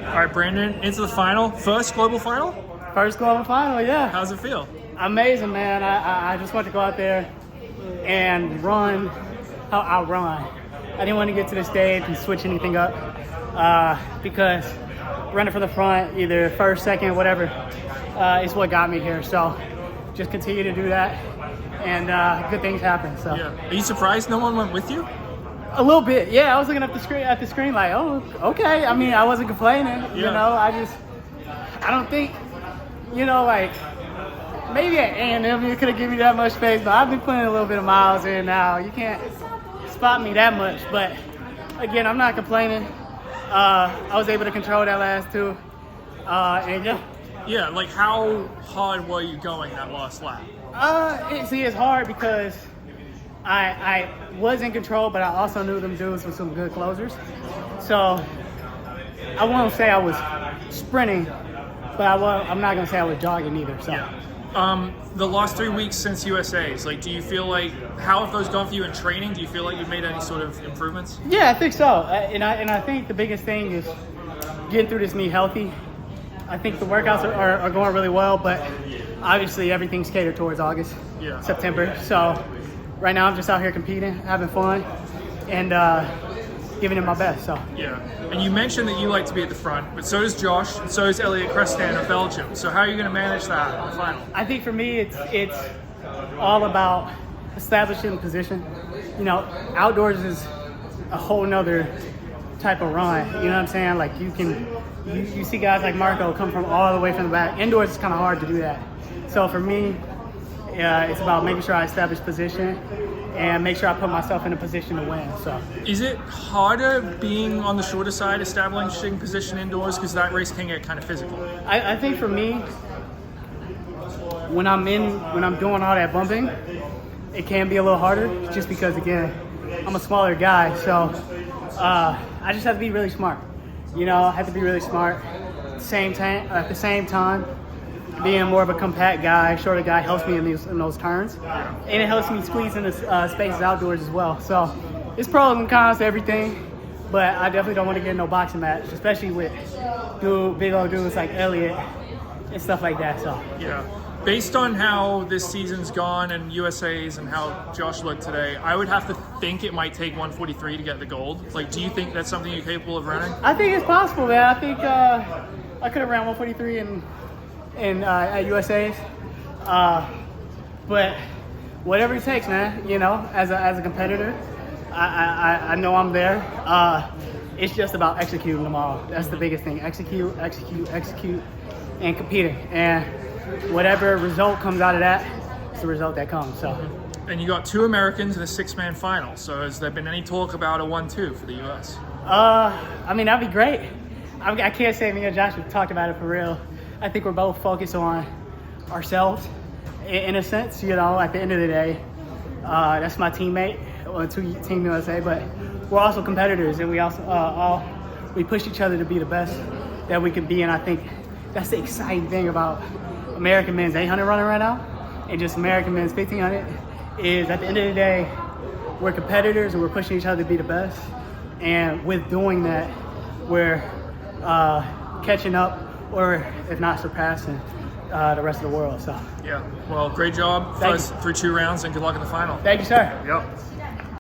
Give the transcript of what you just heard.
All right, Brandon, into the final. First global final? First global final, yeah. How's it feel? Amazing, man. I just want to go out there and run how I run. I didn't want to get to the stage and switch anything up because running from the front, either first, second, whatever, is what got me here. So just continue to do that, and good things happen. So Yeah. Are you surprised no one went with you? a little bit, yeah. I was looking up the screen like, oh, okay. I mean, I wasn't complaining. You Yeah. know, I don't think, like maybe at A&M you could have given me that much space, but I've been putting a little bit of miles in now. You can't spot me that much, but again, I'm not complaining. I was able to control that last two, and yeah. Yeah, like how hard were you going that last lap? It's hard because I was in control, but I also knew them dudes were some good closers. So I won't say I was sprinting, but I'm not gonna say I was jogging either. So. Yeah. The last 3 weeks since USA's, like, do you feel like, how have those gone for you in training? Do you feel like you've made any sort of improvements? Yeah, I think so. And I think the biggest thing is getting through this knee healthy. I think the workouts are going really well, but obviously everything's catered towards August, Yeah. September. So right now I'm just out here competing, having fun, and giving it my best. So Yeah. And you mentioned that you like to be at the front, but so does Josh, and so does Elliot Crestan of Belgium. So how are you going to manage that in the final? I think for me it's all about establishing position. Outdoors is a whole nother type of run. You know what I'm saying? Like you see guys like Marco come from all the way from the back. Indoors is kind of hard to do that. So for me, it's about making sure I establish position and make sure I put myself in a position to win. So Is it harder being on the shorter side, establishing position indoors, because that race can get kind of physical? I think for me, when I'm doing all that bumping, it can be a little harder just because, again, I'm a smaller guy. So I just have to be really smart. I have to be really smart. At the same time, being more of a compact guy, shorter guy, helps me in those turns. And it helps me squeeze into spaces outdoors as well. So it's pros and cons to everything, but I definitely don't want to get in no boxing match, especially with big old dudes like Elliot and stuff like that. So Yeah. Based on how this season's gone and USA's and how Josh looked today, I would have to think it might take 143 to get the gold. Like, do you think that's something you're capable of running? I think it's possible, man. I think I could have ran 143 at USA's, but whatever it takes, man. As a competitor, I know I'm there. It's just about executing tomorrow. That's the biggest thing. Execute, and competing. And whatever result comes out of that, it's the result that comes. So. And you got 2 Americans in a 6-man final. So has there been any talk about a 1-2 for the US? I mean, that'd be great. I can't say me and Josh have talked about it for real. I think we're both focused on ourselves in a sense, at the end of the day. That's my teammate on Team USA, but we're also competitors, and we also we push each other to be the best that we can be, and I think that's the exciting thing about American men's 800 running right now and just American men's 1500 is at the end of the day, we're competitors and we're pushing each other to be the best, and with doing that, we're catching up, or if not surpassing the rest of the world. So Yeah. Well, great job Thank through 2 rounds, and good luck in the final. thank you, sir. Yep.